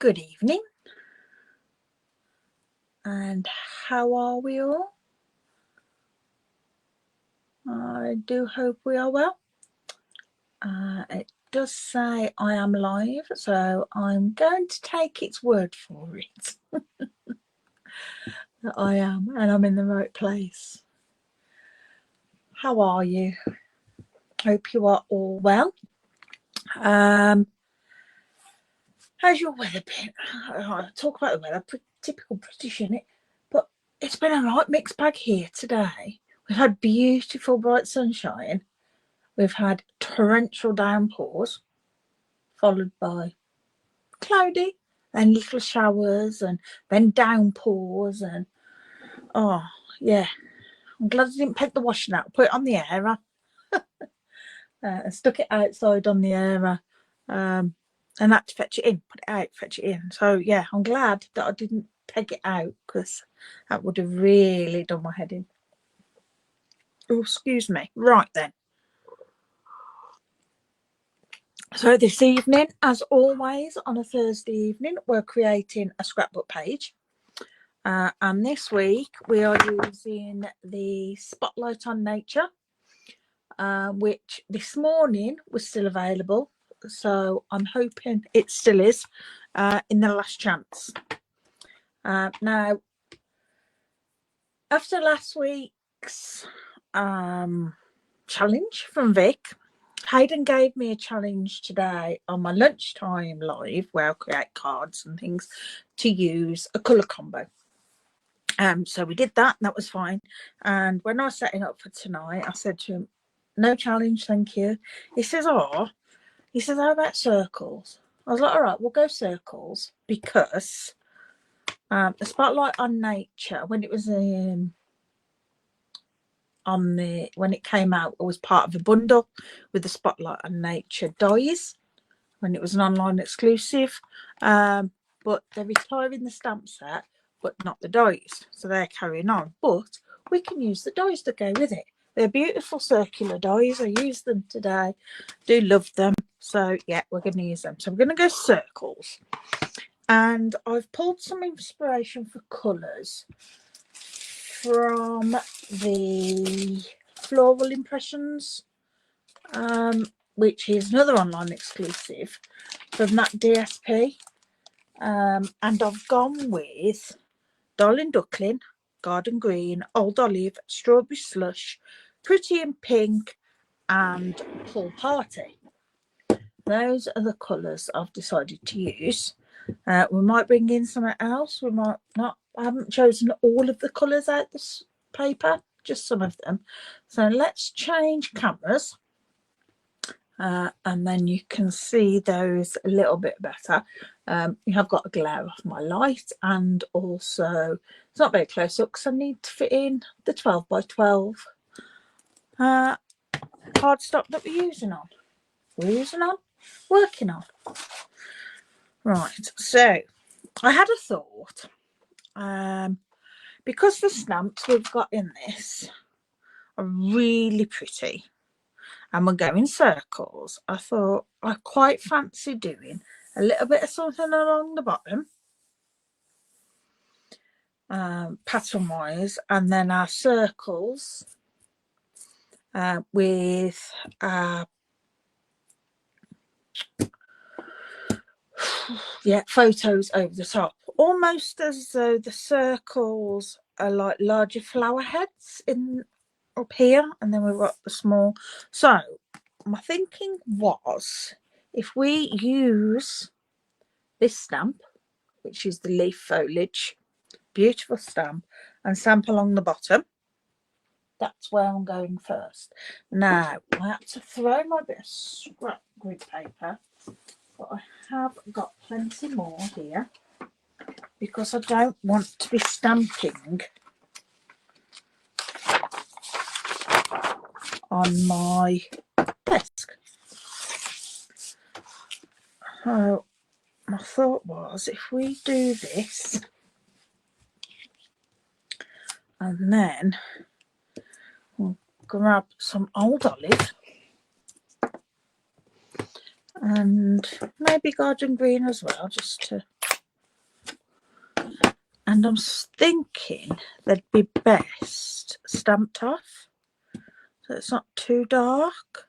Good evening, and how are we all? I do hope we are well. It does say I am live, so I'm going to take its word for it that I am, and I'm in the right place. How are you? Hope you are all well. How's your weather been? I talk about the weather, typical British, isn't it? But it's been a right mixed bag here today. We've had beautiful bright sunshine. We've had torrential downpours, followed by cloudy, then little showers, and then downpours. And oh, yeah, I'm glad I didn't take the washing out, put it on the air, and stuck it outside on the air, and had to fetch it in, put it out, fetch it in. So, yeah, I'm glad that I didn't peg it out because that would have really done my head in. Oh, excuse me. Right then. So this evening, as always, on a Thursday evening, we're creating a scrapbook page. And this week, we are using the Spotlight on Nature, which this morning was still available. So I'm hoping it still is in the last chance. Now, after last week's challenge from Vic, Hayden gave me a challenge today on my lunchtime live where I'll create cards and things to use a colour combo. So we did that, and that was fine. And when I was setting up for tonight, I said to him, no challenge, thank you. He says, how about circles? I was like, all right, we'll go circles because the Spotlight on Nature, when it was when it came out, it was part of a bundle with the Spotlight on Nature dies when it was an online exclusive, but they're retiring the stamp set but not the dies, so they're carrying on, but we can use the dies that go with it. They're beautiful circular dies. I used them today, do love them, so yeah, we're going to use them. So we're going to go circles, and I've pulled some inspiration for colours from the Floral Impressions, which is another online exclusive from that DSP, and I've gone with Darling Duckling, Garden Green, Old Olive, Strawberry Slush, Pretty in Pink, and Pool Party. Those are the colours I've decided to use. We might bring in something else, we might not. I haven't chosen all of the colours out this paper, just some of them. So let's change cameras, and then you can see those a little bit better. You have got a glare off my light, and also it's not very close up because I need to fit in the 12 by 12 cardstock that we're working on. Right, so I had a thought, because the stamps we've got in this are really pretty and we're going circles, I thought I quite fancy doing a little bit of something along the bottom, pattern wise, and then our circles with photos over the top, almost as though the circles are like larger flower heads in up here, and then we've got the small. So my thinking was, if we use this stamp, which is the leaf foliage, beautiful stamp, and stamp along the bottom, that's where I'm going first. Now I have to throw my bit of scrap grid paper, but I have got plenty more here because I don't want to be stamping on my desk. So my thought was, if we do this and then we'll grab some Old Olive and maybe Garden Green as well, just to and I'm thinking they'd be best stamped off so it's not too dark.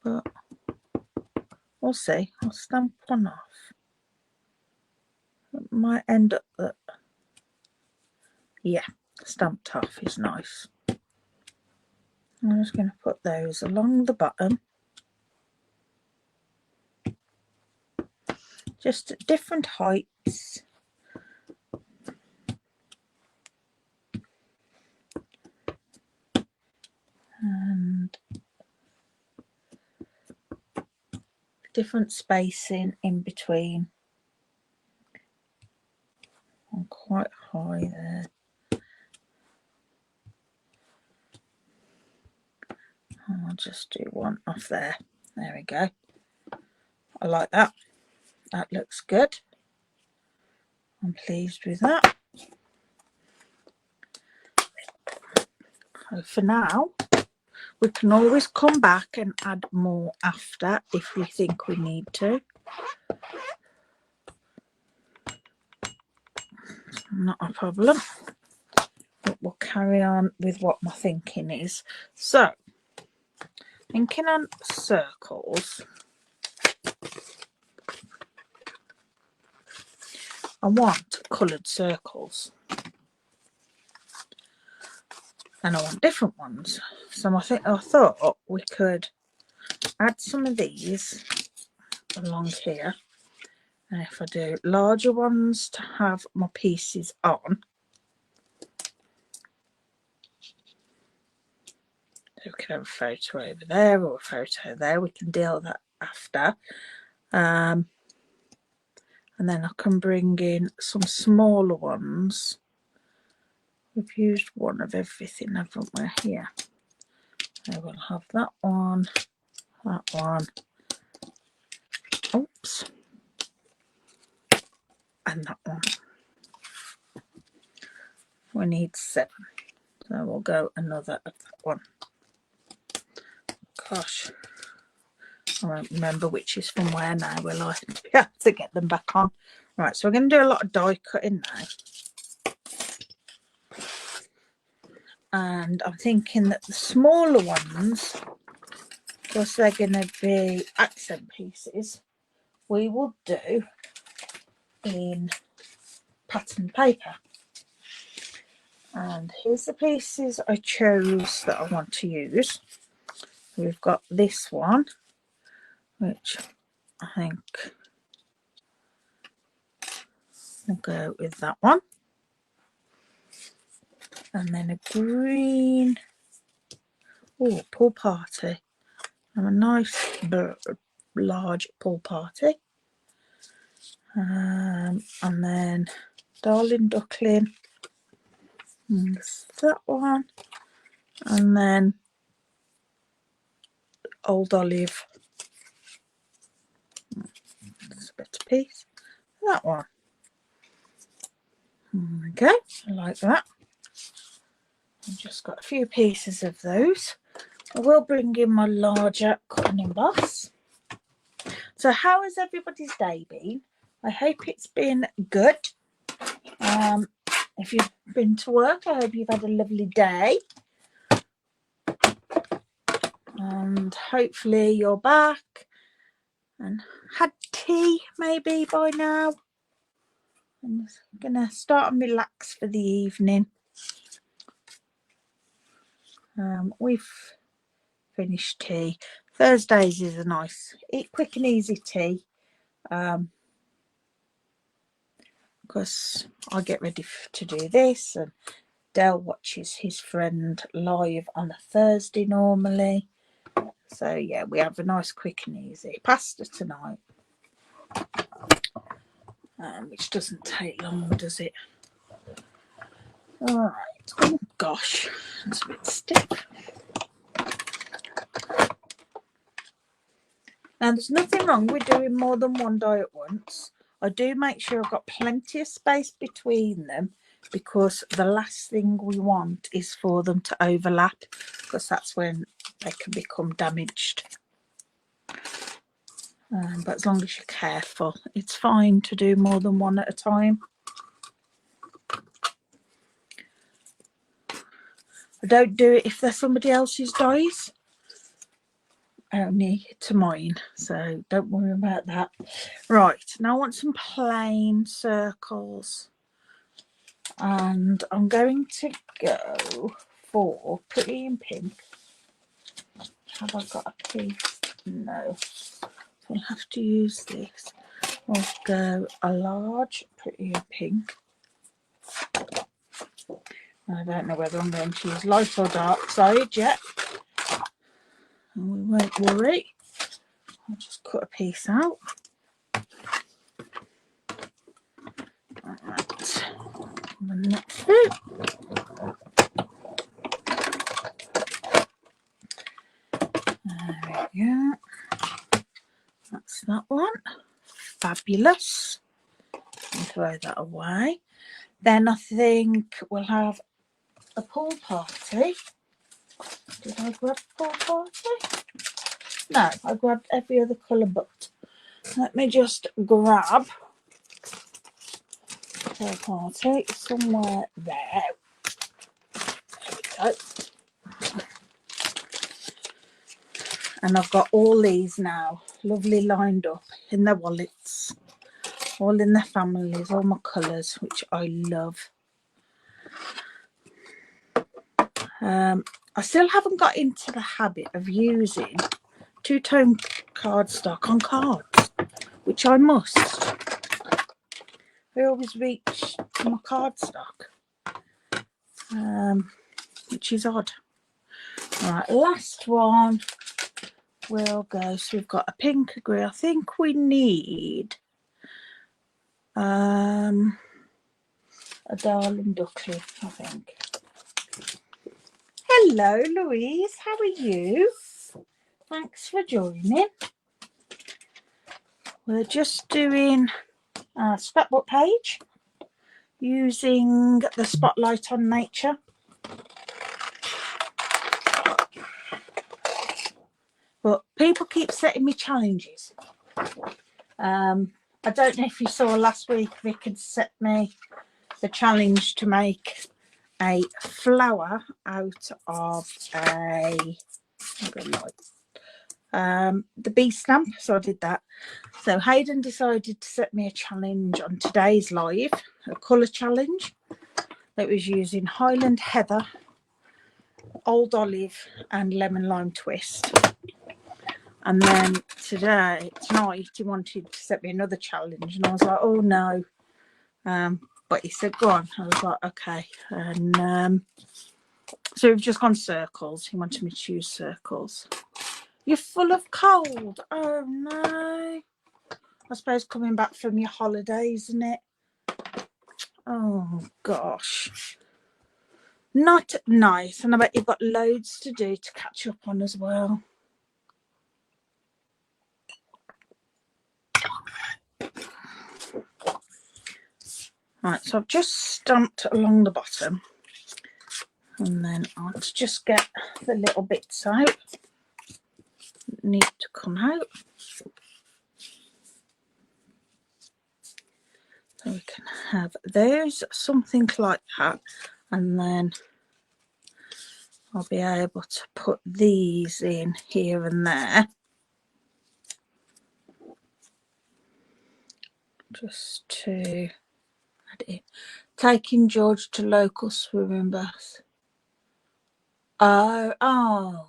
But we'll see. I'll stamp one off. It might end up that, yeah, stamped off is nice. I'm just going to put those along the bottom, just at different heights. And different spacing in between. I'm quite high there. I'll just do one off there. There we go. I like that. That looks good. I'm pleased with that. So for now, we can always come back and add more after if we think we need to. Not a problem. But we'll carry on with what my thinking is. So, thinking on circles, I want coloured circles. And I want different ones. So I thought we could add some of these along here. And if I do larger ones to have my pieces on. So we can have a photo over there or a photo there. We can deal with that after. And then I can bring in some smaller ones. We've used one of everything, haven't we, here? I will have that one, oops, and that one. We need 7, so we'll go another of that one. Gosh, I won't remember which is from where now, will I? I have to get them back on. Right, so we're going to do a lot of die cutting now. And I'm thinking that the smaller ones, because they're going to be accent pieces, we will do in pattern paper. And here's the pieces I chose that I want to use. We've got this one, which I think I'll go with that one. And then a green, oh, pool party. And a nice large pool party. And then Darling Duckling. And that one. And then Old Olive. That's a better piece. That one. Okay, I like that. I've just got a few pieces of those. I will bring in my larger cutting emboss. So how has everybody's day been? I hope it's been good. If you've been to work, I hope you've had a lovely day. And hopefully you're back and had tea maybe by now. I'm going to start and relax for the evening. We've finished tea. Thursdays is a nice, quick and easy tea. Because I get ready to do this and Dale watches his friend live on a Thursday normally. So yeah, we have a nice quick and easy pasta tonight. Which doesn't take long, does it? Alright, oh gosh, it's a bit stiff. Now there's nothing wrong with doing more than one die at once. I do make sure I've got plenty of space between them because the last thing we want is for them to overlap because that's when they can become damaged. But as long as you're careful, it's fine to do more than one at a time. I don't do it if they're somebody else's dies, only to mine, so don't worry about that. Right, now I want some plain circles, and I'm going to go for Pretty in Pink. Have I got a piece? No, so I'll have to use this. I'll go a large Pretty in Pink. I don't know whether I'm going to use light or dark side yet. And we won't worry. I'll just cut a piece out. Right. And the next bit. There we go. That's that one. Fabulous. I'll throw that away. Then I think we'll have a pool party. Did I grab pool party? No, I grabbed every other colour but. Let me just grab pool party somewhere there. There we go. And I've got all these now lovely lined up in their wallets, all in their families, all my colours, which I love. I still haven't got into the habit of using two-tone cardstock on cards, which I must. I always reach for my cardstock, which is odd. All right, last one will go. So we've got a pink, a grey. I think we need a darling duckling, I think. Hello, Louise. How are you? Thanks for joining. We're just doing a scrapbook page using the Spotlight on Nature. But people keep setting me challenges. I don't know if you saw last week, Vic had set me the challenge to make a flower out of the bee stamp, so I did that. So Hayden decided to set me a challenge on today's live, a colour challenge that was using Highland Heather, Old Olive and Lemon Lime Twist. And then tonight he wanted to set me another challenge, and I was like, oh no. But he said, go on. I was like, okay. And so we've just gone circles. He wanted me to choose circles. You're full of cold. Oh no. I suppose coming back from your holidays, isn't it? Oh gosh. Not nice. And I bet you've got loads to do to catch up on as well. Right, so I've just stamped along the bottom, and then I'll just get the little bits out that need to come out. So we can have those, something like that, and then I'll be able to put these in here and there. Just to add it. Taking George to local swimming bath. Oh,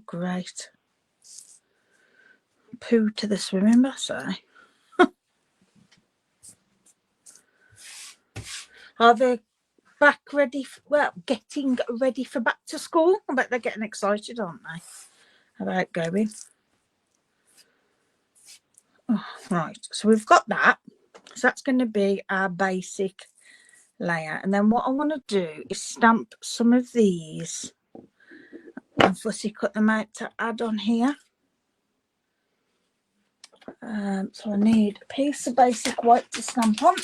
great. Poo to the swimming bath, eh? Are they back ready? Getting ready for back to school? I bet they're getting excited, aren't they? About going. Oh, right, so we've got that. So that's going to be our basic layout. And then what I want to do is stamp some of these and fussy cut them out to add on here. So I need a piece of basic white to stamp on.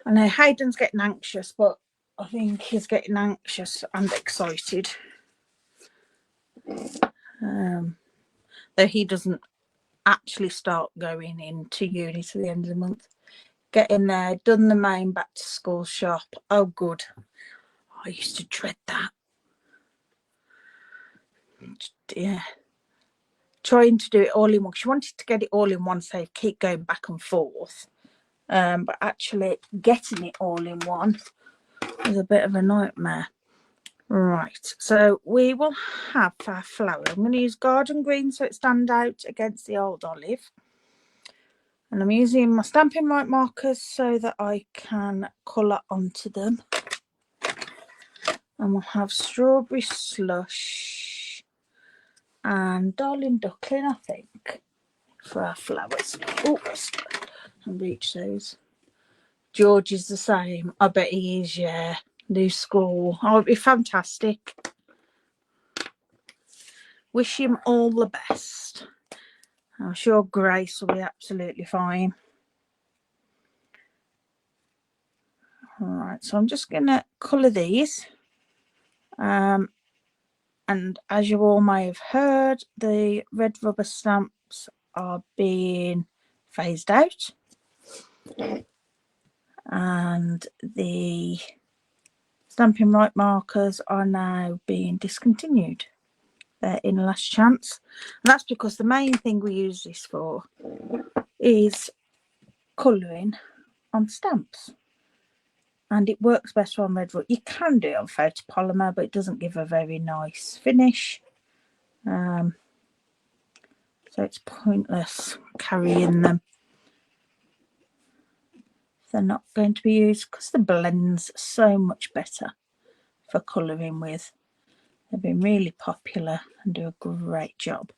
I know Hayden's getting anxious, but I think he's getting anxious and excited Though he doesn't actually start going into uni to the end of the month. Get in there, done the main back to school shop. Oh, good. I used to dread that. Yeah. Trying to do it all in one. She wanted to get it all in one, so keep going back and forth. But actually getting it all in one is a bit of a nightmare. Right, so we will have our flower. I'm going to use garden green so it stands out against the old olive. And I'm using my Stampin' Up markers so that I can colour onto them. And we'll have strawberry slush and darling duckling, I think, for our flowers. Oops, and reach those. George is the same. I bet he is, yeah. New school. Oh, it'd be fantastic. Wish him all the best. I'm sure Grace will be absolutely fine. Alright, so I'm just going to colour these. And as you all may have heard, the red rubber stamps are being phased out. And the Stampin' Up markers are now being discontinued. They're in last chance. And that's because the main thing we use this for is colouring on stamps. And it works better on red rubber. You can do it on photopolymer, but it doesn't give a very nice finish. So it's pointless carrying them. They're not going to be used because the blend's so much better for colouring with. They've been really popular and do a great job.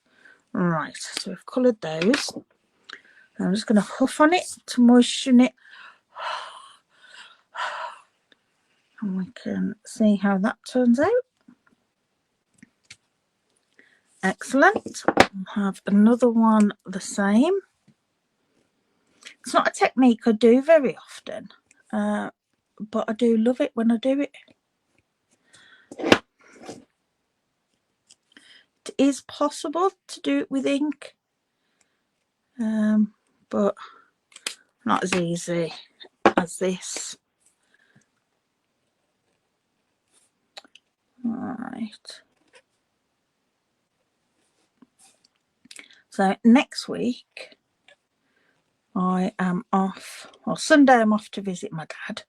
Right, so we've coloured those. I'm just going to huff on it to moisten it. And we can see how that turns out. Excellent. I'll have another one the same. It's not a technique I do very often, but I do love it when I do it. It is possible to do it with ink, but not as easy as this. Right. So next week I am off, or Sunday I'm off to visit my dad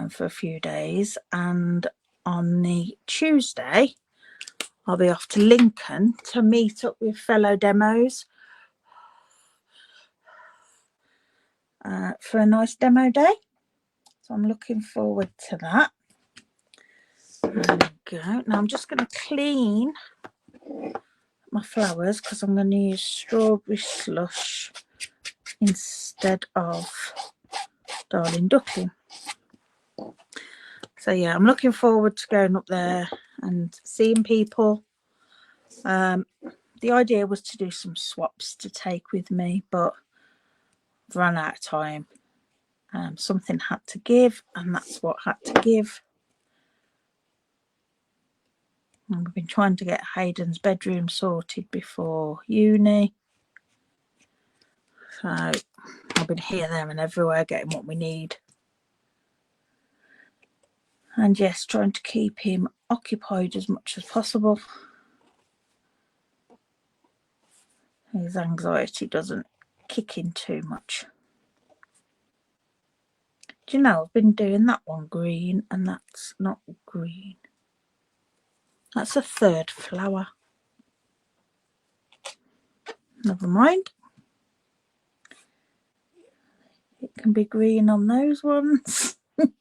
for a few days, and on the Tuesday I'll be off to Lincoln to meet up with fellow demos for a nice demo day. So I'm looking forward to that. There we go. Now I'm just going to clean my flowers because I'm going to use strawberry slush instead of darling duckling. So yeah, I'm looking forward to going up there and seeing people. The idea was to do some swaps to take with me, but I've run out of time. Something had to give, and that's what had to give. And we've been trying to get Hayden's bedroom sorted before uni. So I've been here, there and everywhere getting what we need. And yes, trying to keep him occupied as much as possible. His anxiety doesn't kick in too much. Do you know, I've been doing that one green and that's not green. That's a third flower. Never mind. It can be green on those ones. It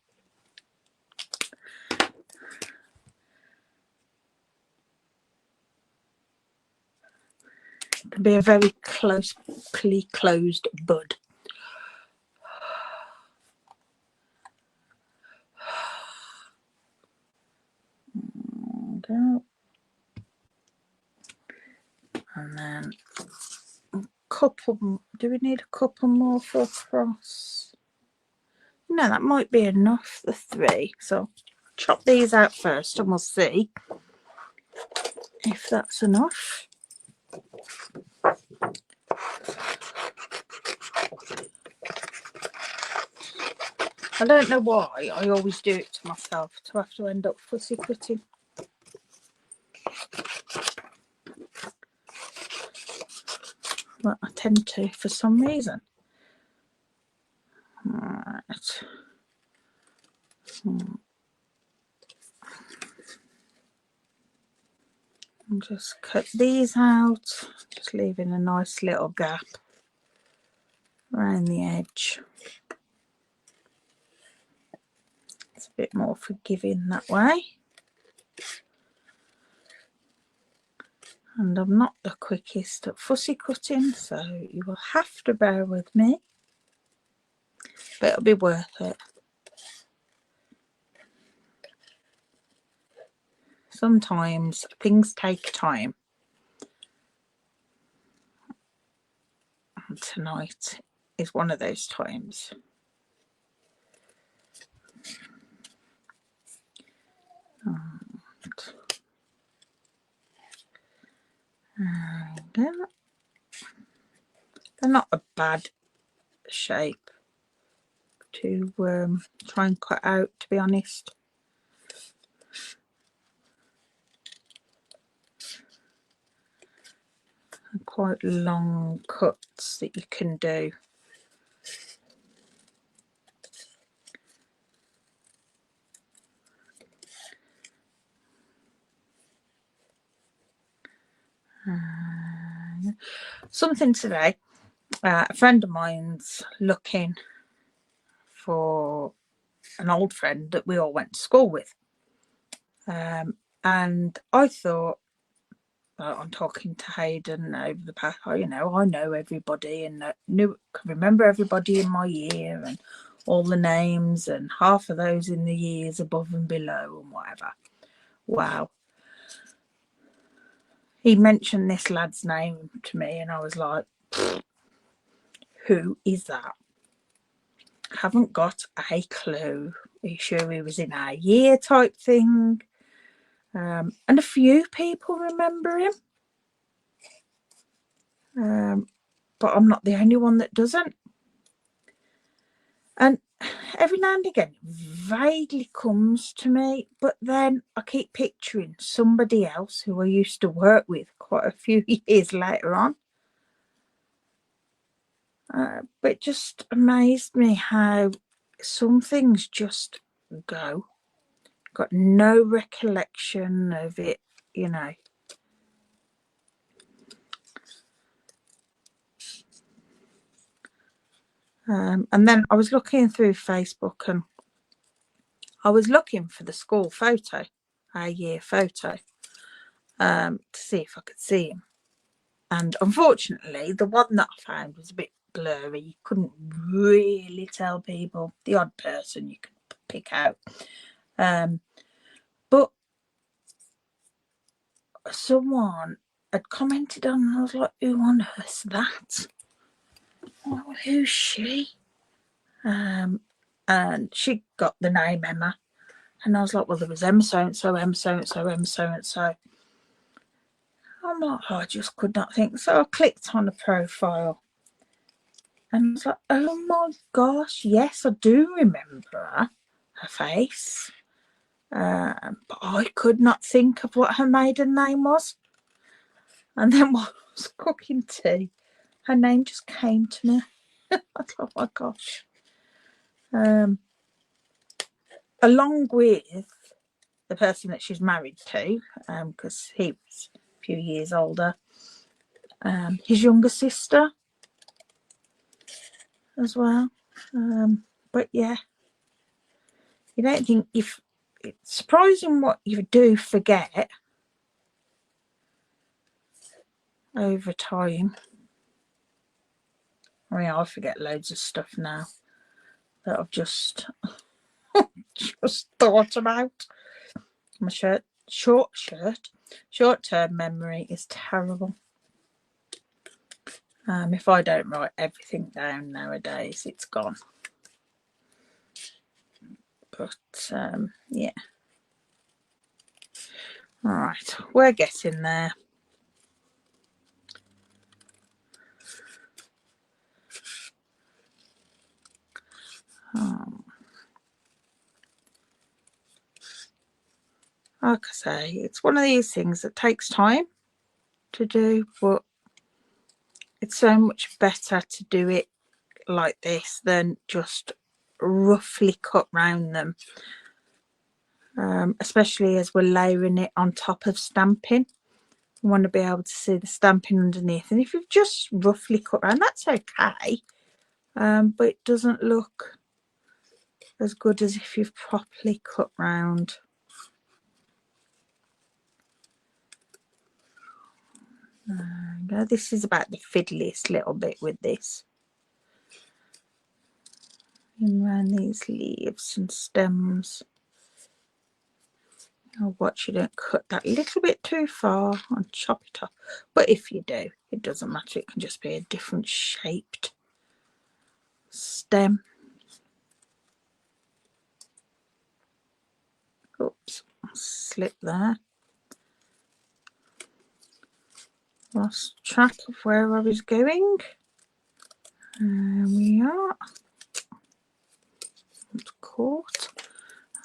can be a very closely closed bud. Go. And then a couple. Do we need a couple more for across? No, that might be enough, the 3. So chop these out first and we'll see. if that's enough. I don't know why I always do it to myself to have to end up fussy cutting. But I tend to for some reason. Right. And just cut these out, just leaving a nice little gap around the edge. It's a bit more forgiving that way. And I'm not the quickest at fussy cutting, so you will have to bear with me. But it'll be worth it. Sometimes things take time. And tonight is one of those times. And they're not a bad shape to try and cut out, to be honest. Quite long cuts that you can do. Something today, a friend of mine's looking for an old friend that we all went to school with, and I thought, I'm talking to Hayden over the past, I know everybody and can remember everybody in my year and all the names and half of those in the years above and below and whatever. Wow. He mentioned this lad's name to me and I was like, who is that? Haven't got a clue. Are you sure he was in our year type thing? And a few people remember him. But I'm not the only one that doesn't. And every now and again, vaguely comes to me, but then I keep picturing somebody else who I used to work with quite a few years later on. But it just amazed me how some things just go. Got no recollection of it, you know. And then I was looking through Facebook and I was looking for the school photo, our year photo, to see if I could see him. And unfortunately, the one that I found was a bit blurry. You couldn't really tell people. The odd person you could pick out. But someone had commented on, and I was like, who on earth's that? Oh, who's she? And she got the name Emma. And I was like, well, there was Emma so-and-so, Emma so-and-so, Emma so-and-so. I'm like, I just could not think. So I clicked on the profile. And I was like, oh my gosh, yes, I do remember her face. But I could not think of what her maiden name was. And then while I was cooking tea, her name just came to me. I thought, oh my gosh. Along with the person that she's married to, because he was a few years older, his younger sister as well. But yeah, you don't think if it's surprising what you do forget over time. I mean, I forget loads of stuff now that I've just thought about. My short-term memory is terrible. If I don't write everything down nowadays, it's gone. But yeah. All right, we're getting there. Like I say, it's one of these things that takes time to do, but it's so much better to do it like this than just roughly cut round them, especially as we're layering it on top of stamping. You want to be able to see the stamping underneath, and if you've just roughly cut round, that's okay, but it doesn't look as good as if you've properly cut round. This is about the fiddliest little bit with this. And around these leaves and stems. I'll watch you don't cut that little bit too far and chop it off. But if you do, it doesn't matter. It can just be a different shaped stem. Oops, slip there. Lost track of where I was going. There we are. It's caught.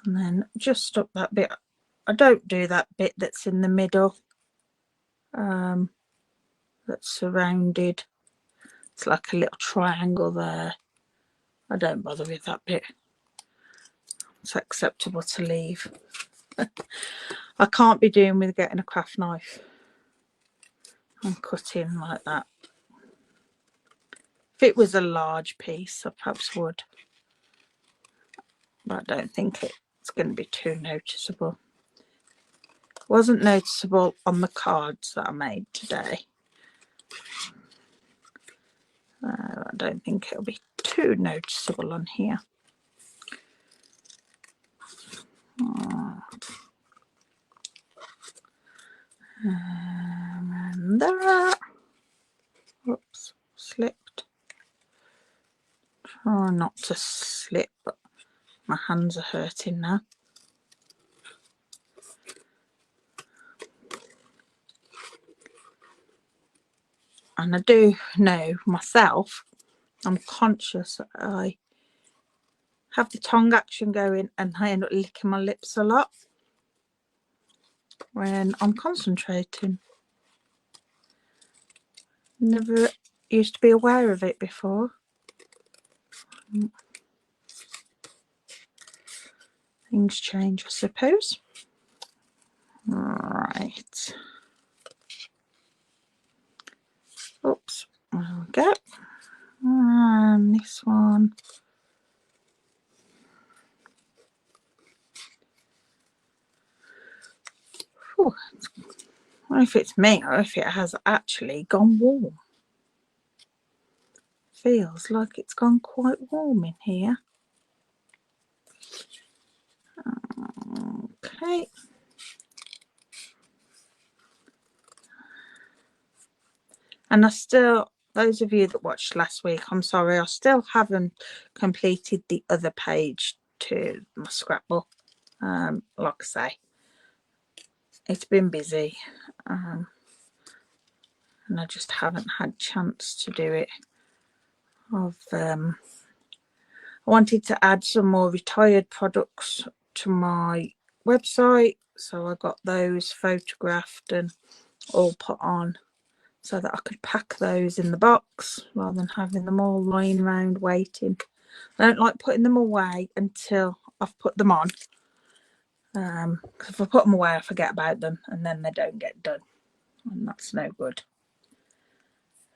And then just up that bit. I don't do that bit that's in the middle. That's surrounded. It's like a little triangle there. I don't bother with that bit. It's acceptable to leave. I can't be doing with getting a craft knife and cutting like that. If it was a large piece, I perhaps would. But I don't think it's going to be too noticeable. It wasn't noticeable on the cards that I made today. I don't think it'll be too noticeable on here. And there. Oops, slipped. Try not to slip, but my hands are hurting now. And I do know myself, I'm conscious that I have the tongue action going and I end up licking my lips a lot when I'm concentrating. Never used to be aware of it before. Things change, I suppose. Right. Oops. There we go. And this one. Ooh, I don't know if it's me or if it has actually gone warm. Feels like it's gone quite warm in here. Okay. And I still, those of you that watched last week, I'm sorry, I still haven't completed the other page to my scrapbook. Like I say, it's been busy, and I just haven't had chance to do it. I wanted to add some more retired products to my website, so I got those photographed and all put on so that I could pack those in the box rather than having them all lying around waiting. I don't like putting them away until I've put them on, because if I put them away I forget about them and then they don't get done, and that's no good.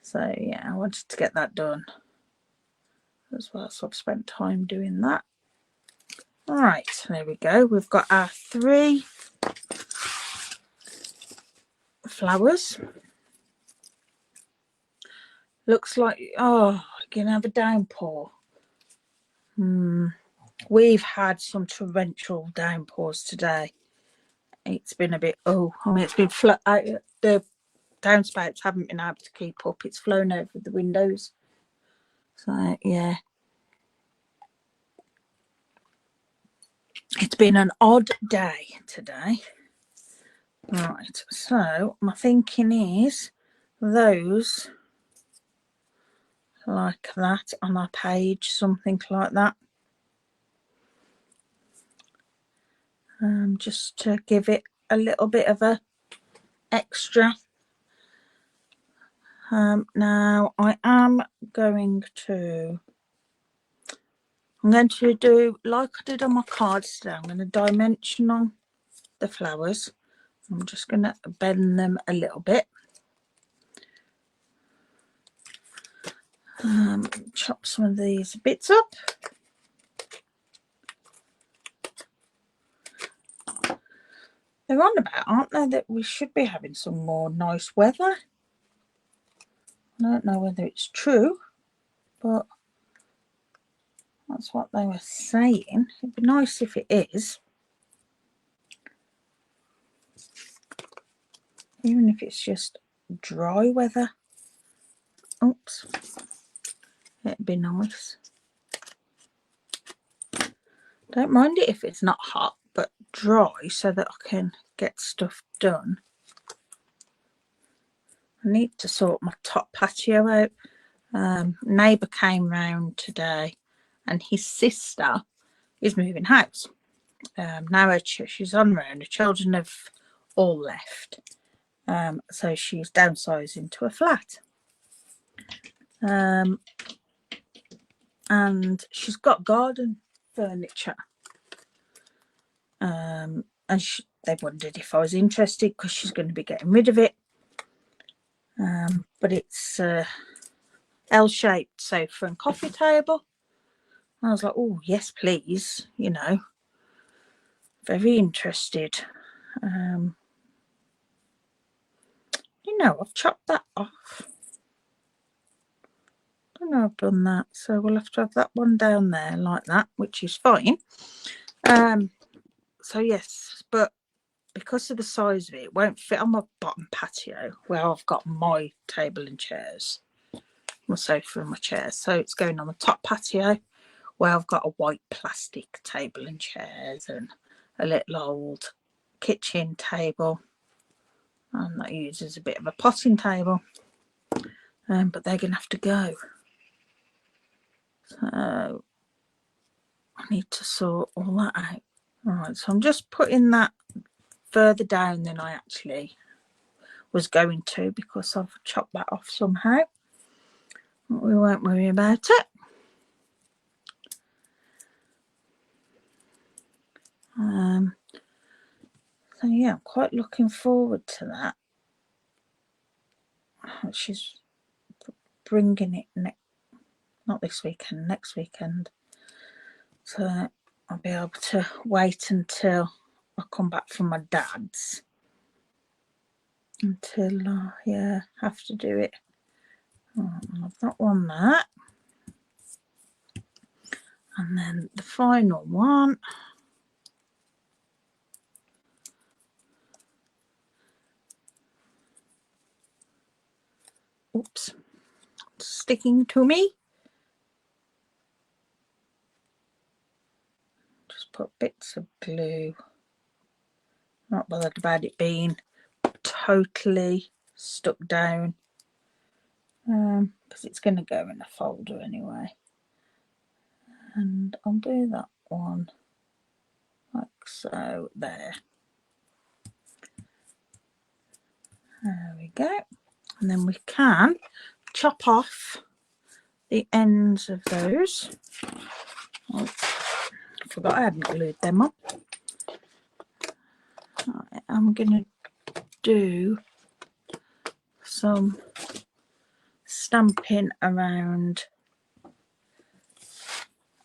So yeah, I wanted to get that done as well, so I've spent time doing that. All right, there we go. We've got our 3 flowers. Looks like, oh, we're gonna have a downpour. We've had some torrential downpours today. It's been a bit, it's been flat. The downspouts haven't been able to keep up. It's flown over the windows. So yeah, it's been an odd day today. Right, so my thinking is those like that on our page, something like that. Just to give it a little bit of a extra. Now I'm going to do like I did on my cards today. I'm going to dimensional the flowers. I'm just going to bend them a little bit. Chop some of these bits up. They're on about, aren't they, that we should be having some more nice weather. I don't know whether it's true, but that's what they were saying. It'd be nice if it is. Even if it's just dry weather. Oops. It'd be nice. Don't mind it if it's not hot, but dry so that I can get stuff done. I need to sort my top patio out. Neighbour came round today and his sister is moving house. Now she's on her own. The children have all left. So she's downsizing to a flat. And she's got garden furniture. And they wondered if I was interested because she's going to be getting rid of it. But it's L-shaped sofa and coffee table. I was like, oh yes please, you know, very interested. You know, I've chopped that off. I don't know I've done that, so we'll have to have that one down there like that, which is fine. So yes, but because of the size of it, it won't fit on my bottom patio where I've got my table and chairs, my sofa and my chairs. So it's going on the top patio where I've got a white plastic table and chairs and a little old kitchen table, and that uses a bit of a potting table. But they're going to have to go. So I need to sort all that out. Alright, so I'm just putting that further down than I actually was going to because I've chopped that off somehow. We won't worry about it. So yeah, I'm quite looking forward to that. She's bringing it not this weekend, next weekend. So I'll be able to wait until I come back from my dad's until yeah, have to do it. I've not won that. And then the final one. Oops, sticking to me. Just put bits of glue. Not bothered about it being totally stuck down, because it's going to go in a folder anyway. And I'll do that one like so. There we go. And then we can chop off the ends of those. Oh, I forgot I hadn't glued them up. Right, I'm going to do some stamping around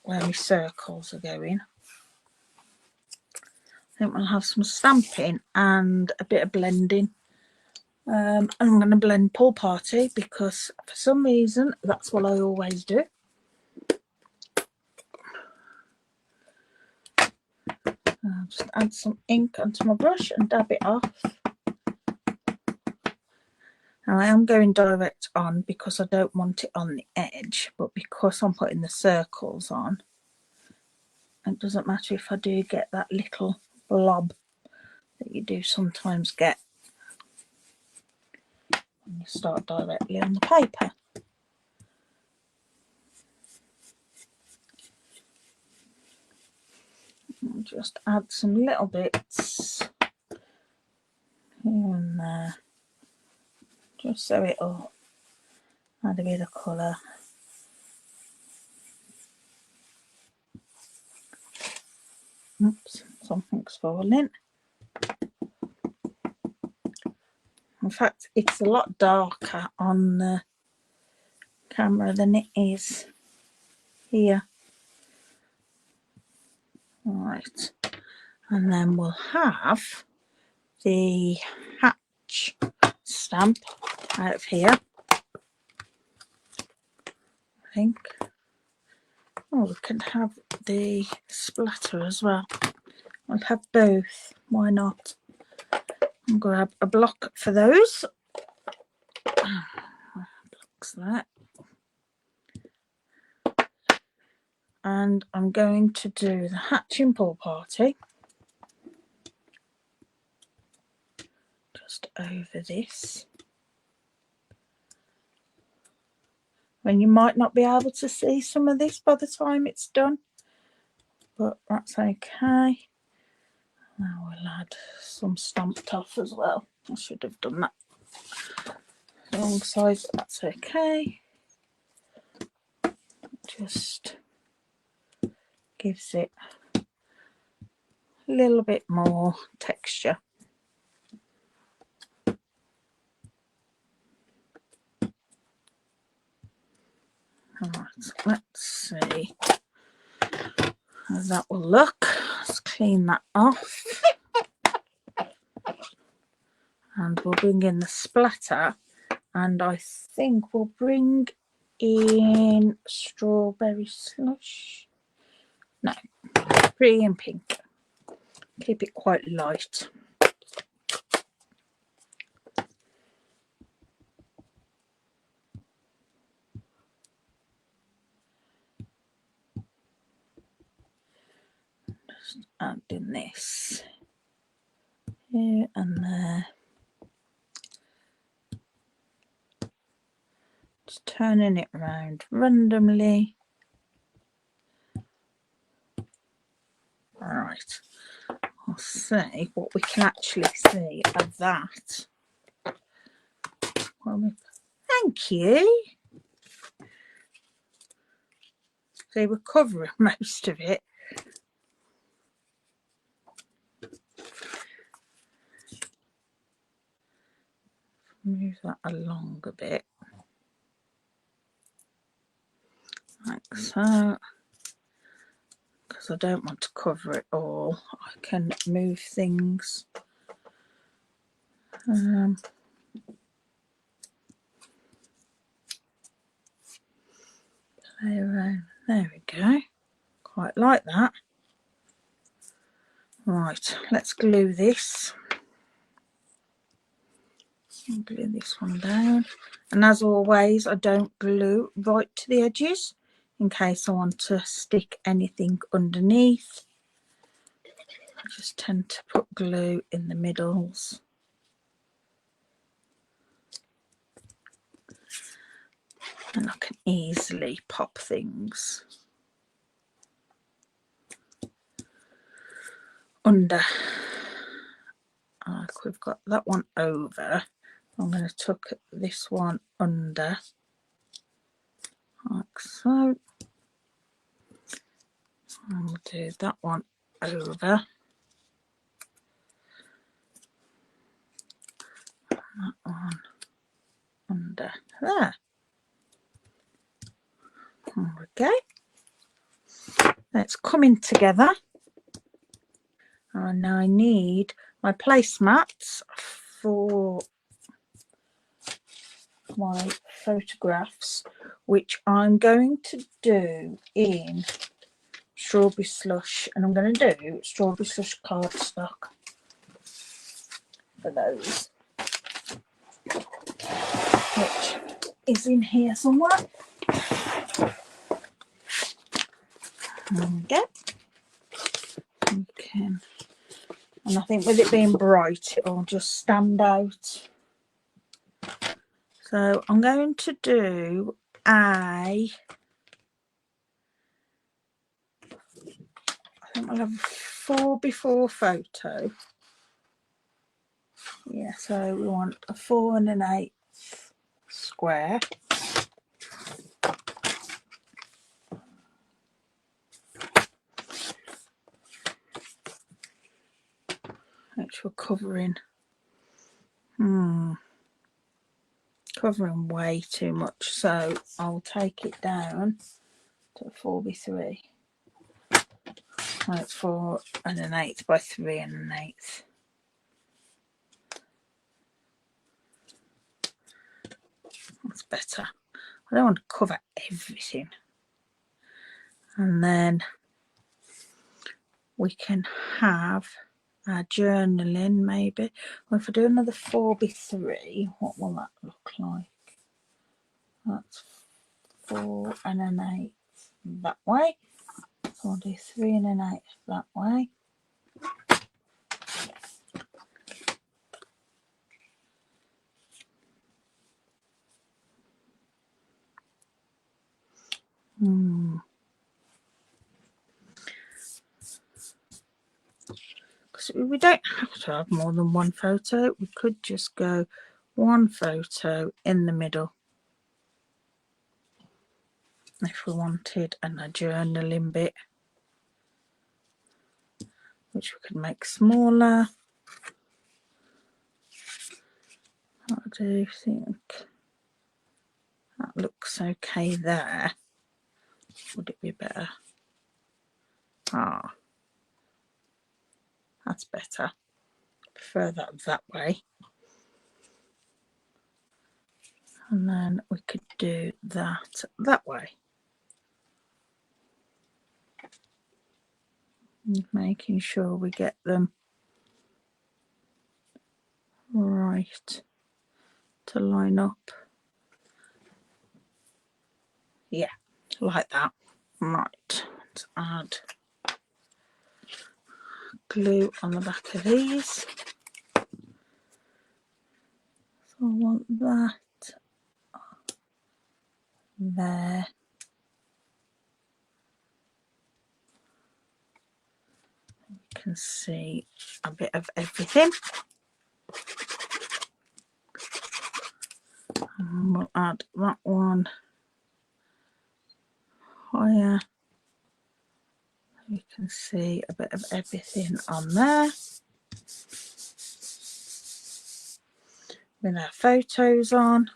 where my circles are going. I think we'll have some stamping and a bit of blending. And I'm going to blend Pool Party because for some reason that's what I always do. I'll just add some ink onto my brush and dab it off. Now I am going direct on because I don't want it on the edge, but because I'm putting the circles on, it doesn't matter if I do get that little blob that you do sometimes get when you start directly on the paper. I'll just add some little bits here and there, just so it'll add a bit of colour. Oops, something's falling. In fact, it's a lot darker on the camera than it is here. Right, and then we'll have the hatch stamp out of here, I think. Oh, we can have the splatter as well. I'll have both, why not? I'll grab a block for those. Blocks that. And I'm going to do the hatching pool party just over this. And you might not be able to see some of this by the time it's done, but that's okay. Now we'll add some stamped off as well. I should have done that alongside, but that's okay. Just gives it a little bit more texture. Alright, let's see how that will look. Let's clean that off. And we'll bring in the splatter, and I think we'll bring in strawberry slush. No, pretty and pink. Keep it quite light. Just adding this here and there. Just turning it around randomly. Alright, I'll see what we can actually see of that. Thank you. So we're covering most of it. Move that along a bit, like so, because I don't want to cover it all. I can move things. Play around. There we go. Quite like that. Right, let's glue this. I'll glue this one down, and as always I don't glue right to the edges in case I want to stick anything underneath. I just tend to put glue in the middles. And I can easily pop things under. Like we've got that one over, I'm going to tuck this one under, like so. And we'll do that one over. That one under there. There we go. It's coming together. And now I need my placemats for my photographs, which I'm going to do in strawberry slush, and I'm going to do strawberry slush cardstock for those, which is in here somewhere. There we go. You can And I think with it being bright, it'll just stand out. So I'm going to do I think I'll have a 4x4 photo. Yeah, so we want a 4 1/8 square. Which we're covering. Covering way too much, so I'll take it down to 4x3. So it's 4 1/8 by 3 1/8. That's better. I don't want to cover everything. And then we can have our journaling maybe. Well, if I do another 4x3, what will that look like? That's 4 1/8 that way. So I'll do 3 1/8 that way. Because we don't have to have more than one photo. We could just go one photo in the middle if we wanted, and a journaling bit, which we could make smaller. I do think that looks okay there. Would it be better? Ah, that's better. Prefer that way. And then we could do that way. Making sure we get them right to line up. Yeah, like that. Right, let's add glue on the back of these. So I want that there. You can see a bit of everything. And we'll add that one higher. You can see a bit of everything on there. With our photos on.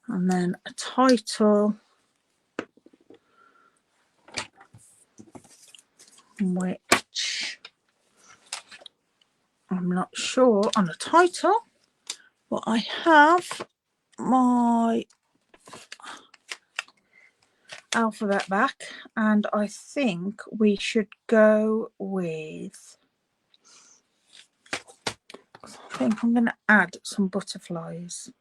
And then a title, which I'm not sure on a title, but I have my alphabet back, and I think we should go with, I think I'm going to add some butterflies,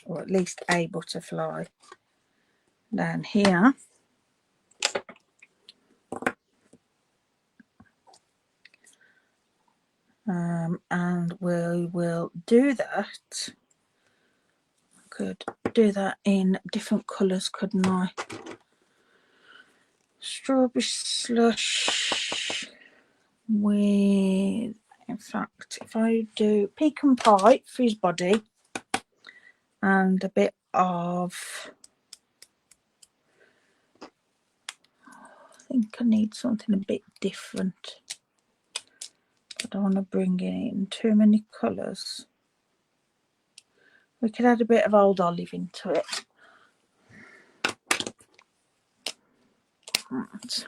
or at least a butterfly down here. And we will do that. Could do that in different colours, couldn't I? Strawberry slush with, in fact, if I do pecan pie for his body and a bit of, I think I need something a bit different. I don't want to bring in too many colours. We could add a bit of old olive into it. Right.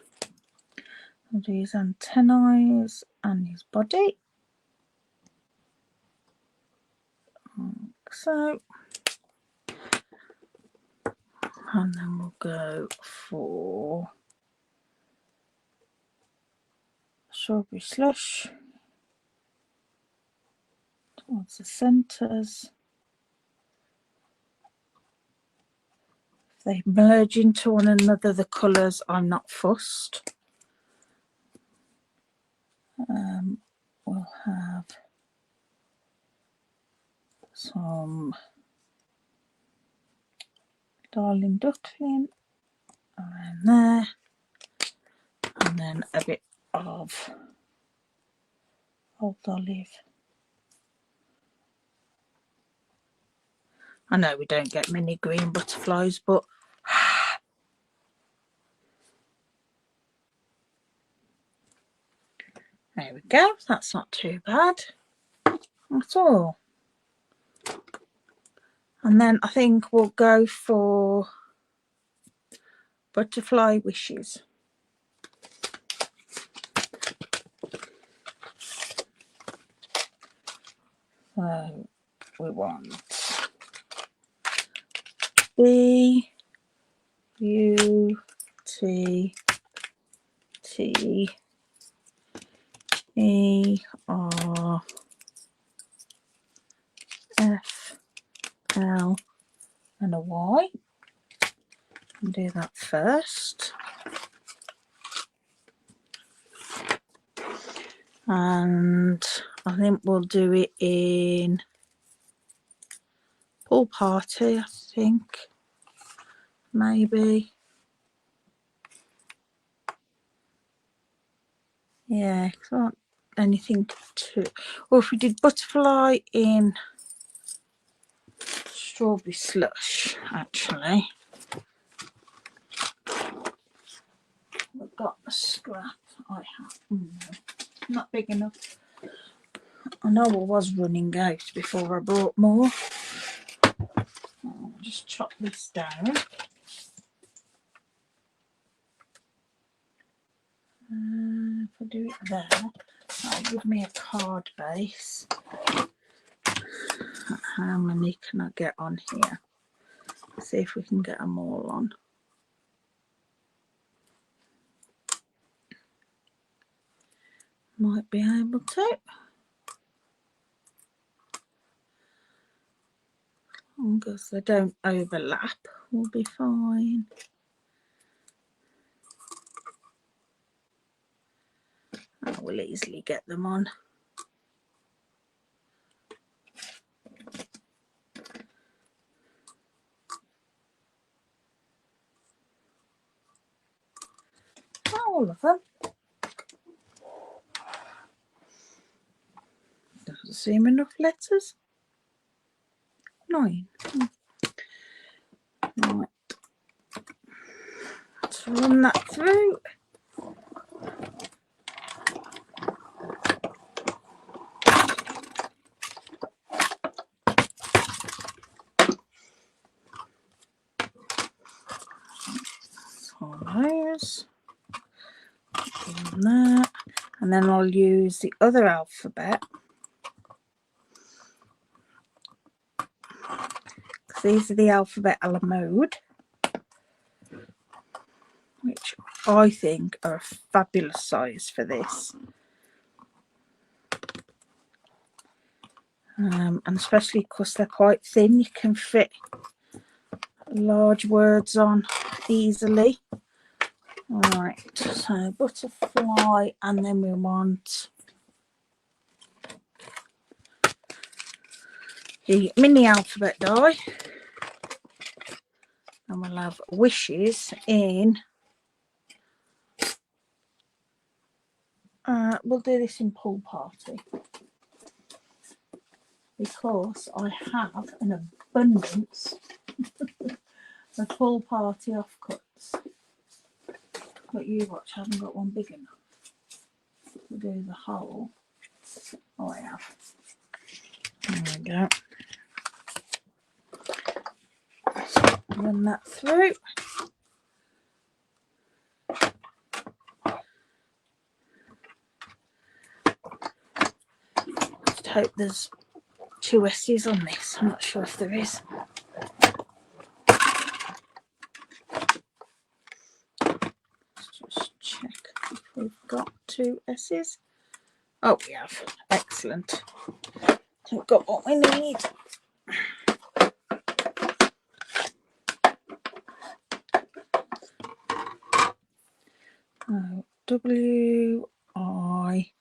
I'll do his antennae and his body. Like so. And then we'll go for strawberry slush towards the centres. If they merge into one another, the colours, I'm not fussed. we'll have some Darling Duckling around there, and then a bit of Old Olive. I know we don't get many green butterflies, but there we go. That's not too bad at all. And then I think we'll go for Butterfly Wishes. So we want B U T T E R F L and a Y. And do that first. And I think we'll do it in Pool Party, I think. Maybe. Yeah, it's not anything too. Or if we did Butterfly in Strawberry Slush, actually. We've got a scrap. I have. No, not big enough. I know I was running out before I brought more. I'll just chop this down. If I do it there, that'll give me a card base. How many can I get on here? See if we can get them all on. Might be able to. As long as they don't overlap, we'll be fine. I will easily get them on. All of them. Doesn't seem enough letters. 9. Right. Let's run that through. Those. That. And then I'll use the other alphabet. These are the alphabet a la mode, which I think are a fabulous size for this. And especially because they're quite thin, you can fit large words on easily. Alright, so butterfly, and then we want the mini alphabet die. And we'll have wishes in. We'll do this in Pool Party because I have an abundance of Pool Party offcuts. But you watch, I haven't got one big enough. We'll do the whole. Oh, I have. There we go. Run that through. Just hope there's 2 S's on this. I'm not sure if there is. Let's just check if we've got 2 S's. Oh, we have. Excellent. We've got what we need. W I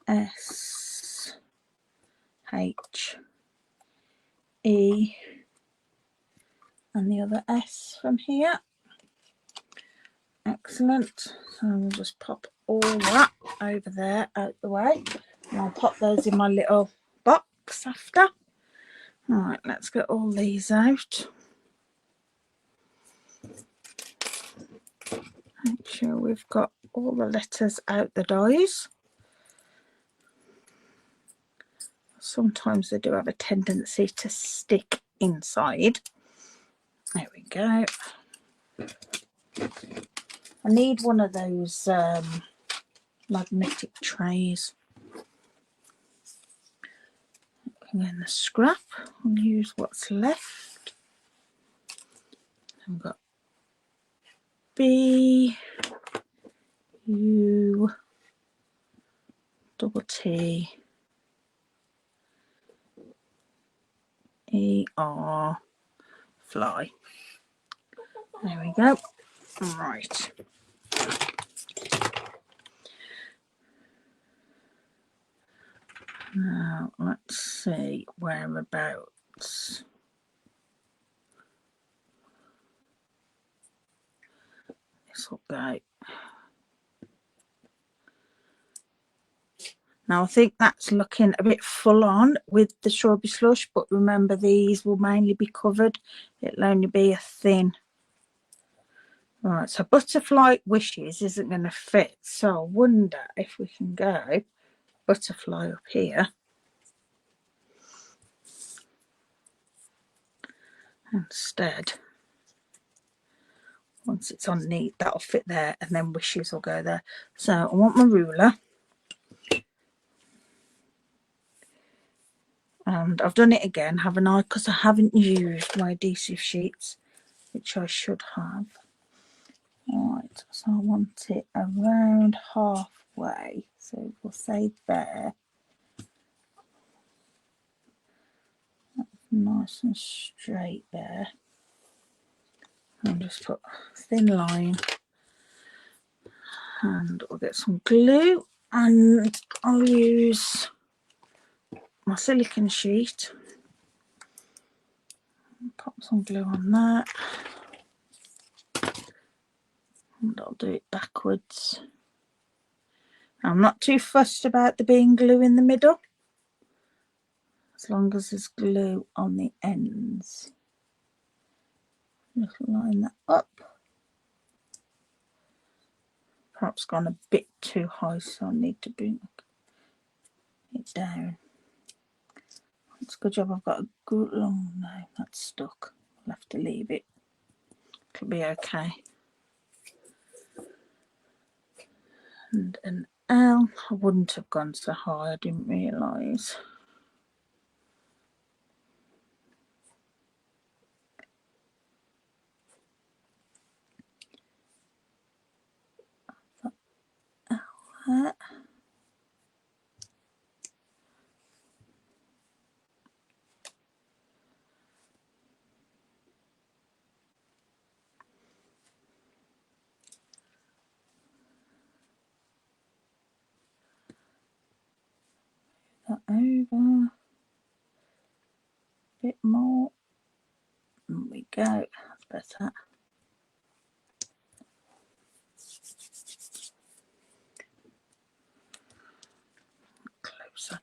S H E and the other S from here. Excellent. So we'll just pop all that over there out the way, and I'll pop those in my little box after. Right, let's get all these out. Make sure we've got all the letters out the dies. Sometimes they do have a tendency to stick inside. There we go. I need one of those magnetic trays. And then the scrap, I'll use what's left. I've got B U double T E R fly. There we go. Right. Now let's see whereabouts. This will go. Now I think that's looking a bit full on with the strawberry slush, but remember these will mainly be covered. It'll only be a thin. Right, so butterfly wishes isn't going to fit, so I wonder if we can go butterfly up here instead. Once it's on neat, that'll fit there, and then wishes will go there. So I want my ruler, and I've done it again, haven't I? Because I haven't used my adhesive sheets, which I should have. Right, so I want it around halfway, so we'll say there. That's nice and straight there. I'll just put a thin line, and I'll get some glue, and I'll use my silicone sheet. Pop some glue on that, and I'll do it backwards. I'm not too fussed about there being glue in the middle, as long as there's glue on the ends. Just line that up. Perhaps gone a bit too high, so I need to bring it down. It's a good job I've got a good long. No, that's stuck. I'll have to leave it. It'll be okay. And an L. I wouldn't have gone so high, I didn't realise. L there. That over. A bit more. There we go. That's better. Closer.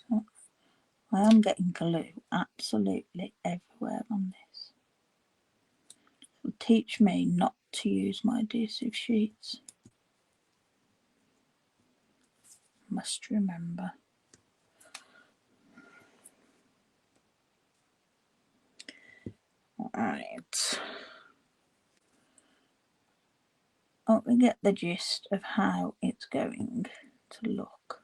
So I am getting glue absolutely everywhere on this. It will teach me not to use my adhesive sheets. Must remember. Right. Let me get the gist of how it's going to look.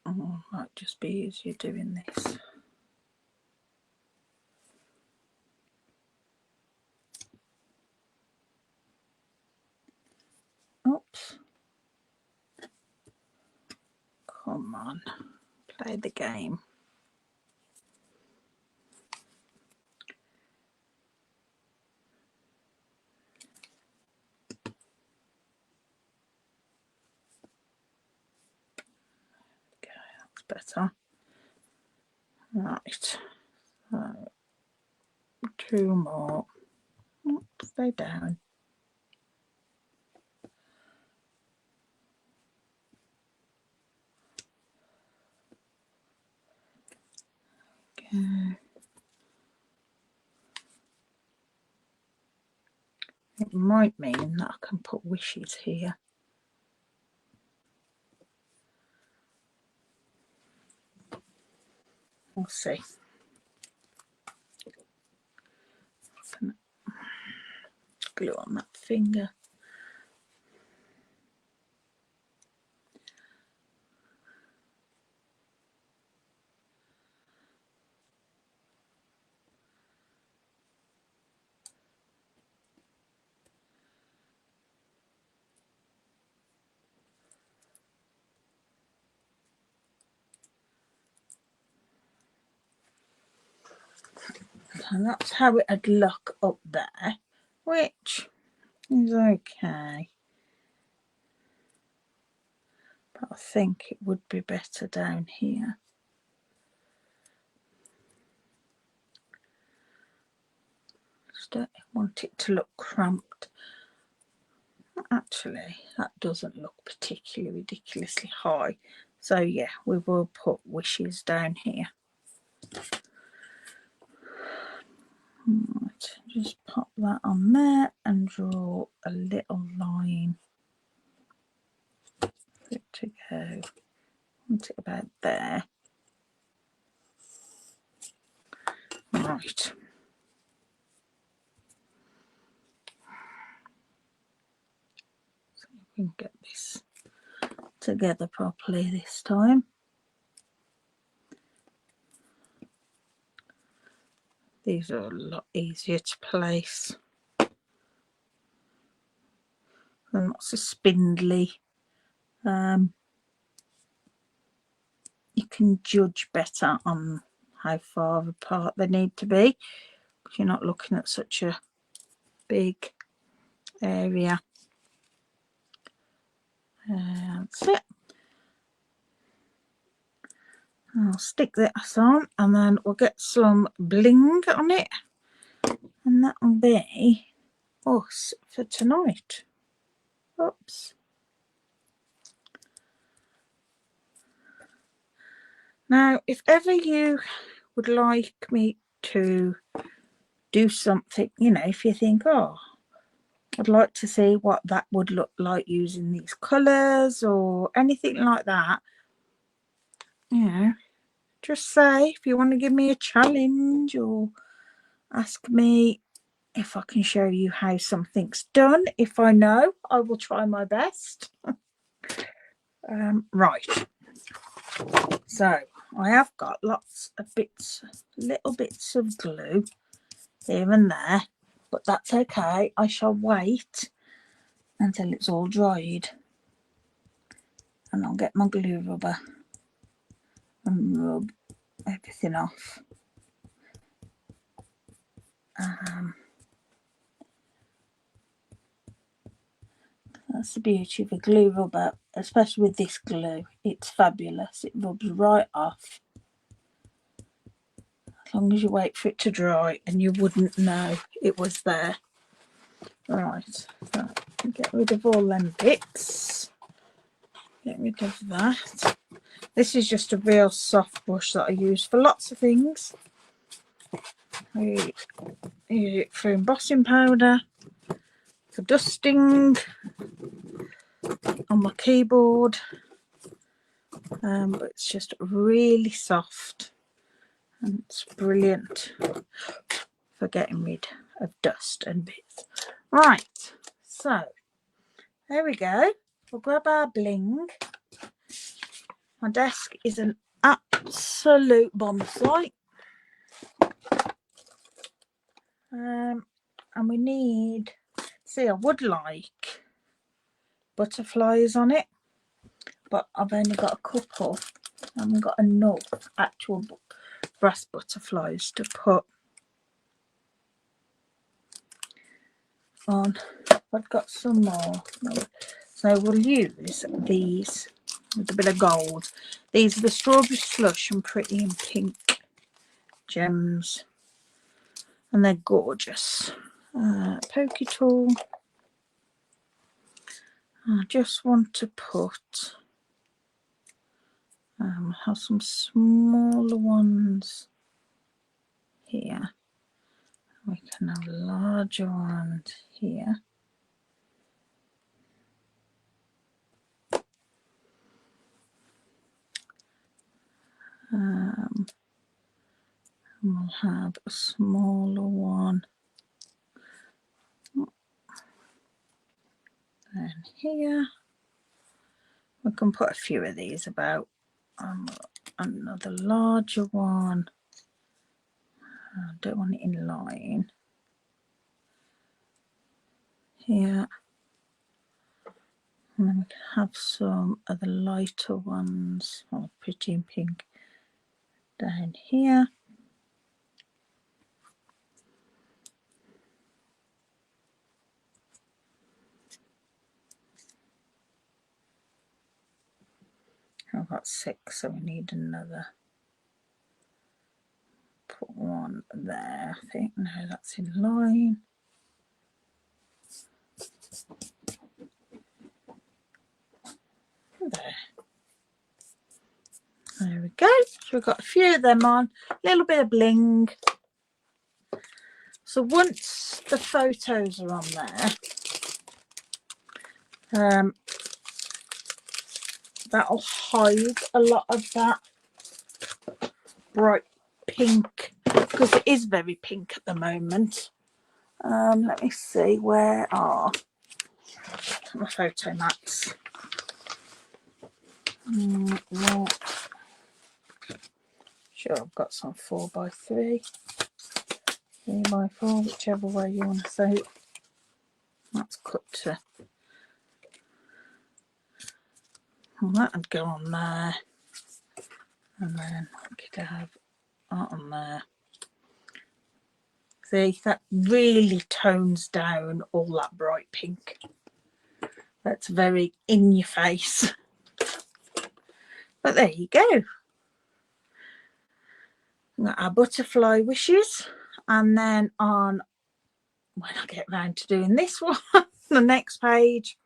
Oh, might just be easier doing this. Oops. Come on. Play the game. better. Right, so 2 more. Stay down. Okay. It might mean that I can put wishes here. We'll see. Glue on that finger. And that's how it'd look up there, which is okay. But I think it would be better down here. Just don't want it to look cramped. Actually, that doesn't look particularly ridiculously high. So yeah, we will put wishes down here. Right, just pop that on there and draw a little line for it to go. I want it about there. Right. So we can get this together properly this time. These are a lot easier to place. They're not so spindly. You can judge better on how far apart they need to be, because you're not looking at such a big area. That's it. I'll stick this on and then we'll get some bling on it, and that'll be us for tonight. Oops. Now, if ever you would like me to do something, you know, if you think, oh, I'd like to see what that would look like using these colours or anything like that, you know, just say if you want to give me a challenge or ask me if I can show you how something's done. If I know, I will try my best. Right, so I have got lots of bits, little bits of glue here and there, but that's okay. I shall wait until it's all dried and I'll get my glue rubber and rub everything off. That's the beauty of a glue rubber, especially with this glue. It's fabulous. It rubs right off. As long as you wait for it to dry, and you wouldn't know it was there. Right, so get rid of all them bits. Get rid of that. This is just a real soft brush that I use for lots of things. I use it for embossing powder, for dusting on my keyboard, but it's just really soft and it's brilliant for getting rid of dust and bits. Right, so there we go. We'll grab our bling. My desk is an absolute bomb site. And we need, see, I would like butterflies on it, but I've only got a couple. I haven't got enough actual brass butterflies to put on. I've got some more. So we'll use these with a bit of gold. These are the Strawberry Slush and Pretty in Pink gems, and they're gorgeous. Pokey tool. I just want to put have some smaller ones here. We can have larger ones here. And we'll have a smaller one then here. We can put a few of these about. Another larger one. I don't want it in line. Here. And then we can have some of the lighter ones, or Pretty in Pink, down here. I've got 6, so we need another. Put one there, I think. No, that's in line. There we go. So we've got a few of them on. A little bit of bling. So once the photos are on there, that'll hide a lot of that bright pink, because it is very pink at the moment. Let me see, where are my photo mats? Sure, I've got some 4x3, 3x4, whichever way you want to say it. That's cut to, well, that would go on there, and then I could have that on there. See, that really tones down all that bright pink. That's very in your face. But there you go. We've got our butterfly wishes, and then on, when I get round to doing this one, the next page,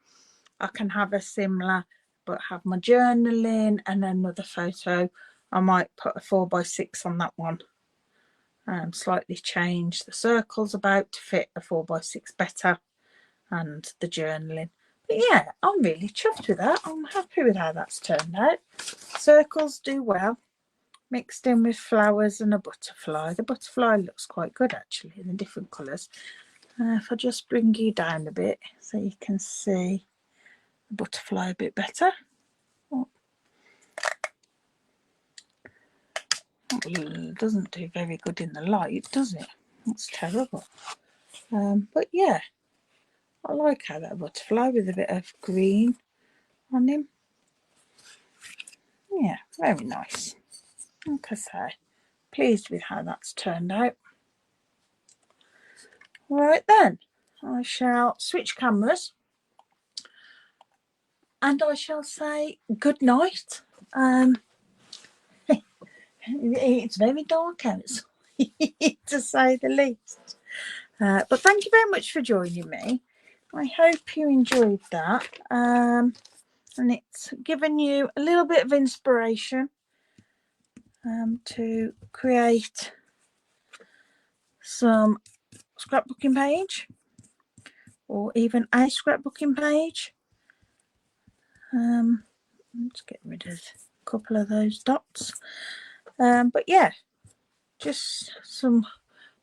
I can have a similar, but have my journaling and another photo. I might put a 4x6 on that one. Slightly change the circles about to fit a 4x6 better, and the journaling. But yeah, I'm really chuffed with that. I'm happy with how that's turned out. Circles do well, mixed in with flowers and a butterfly. The butterfly looks quite good actually in the different colours. If I just bring you down a bit so you can see the butterfly a bit better. Oh. It doesn't do very good in the light, does it? That's terrible. But yeah, I like how that butterfly with a bit of green on him. Yeah, very nice. Like I say, pleased with how that's turned out. Right then, I shall switch cameras and I shall say good night. It's very dark outside, to say the least. But thank you very much for joining me. I hope you enjoyed that. And it's given you a little bit of inspiration to create some scrapbooking page, or even a scrapbooking page. Let's get rid of a couple of those dots. But yeah, just some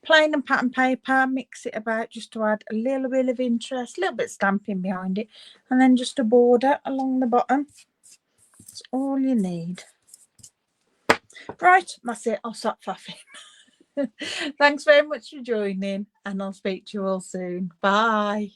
plain and pattern paper, mix it about just to add a little bit of interest, a little bit of stamping behind it, and then just a border along the bottom. That's all you need. Right, that's it. I'll stop faffing. Thanks very much for joining, and I'll speak to you all soon. Bye.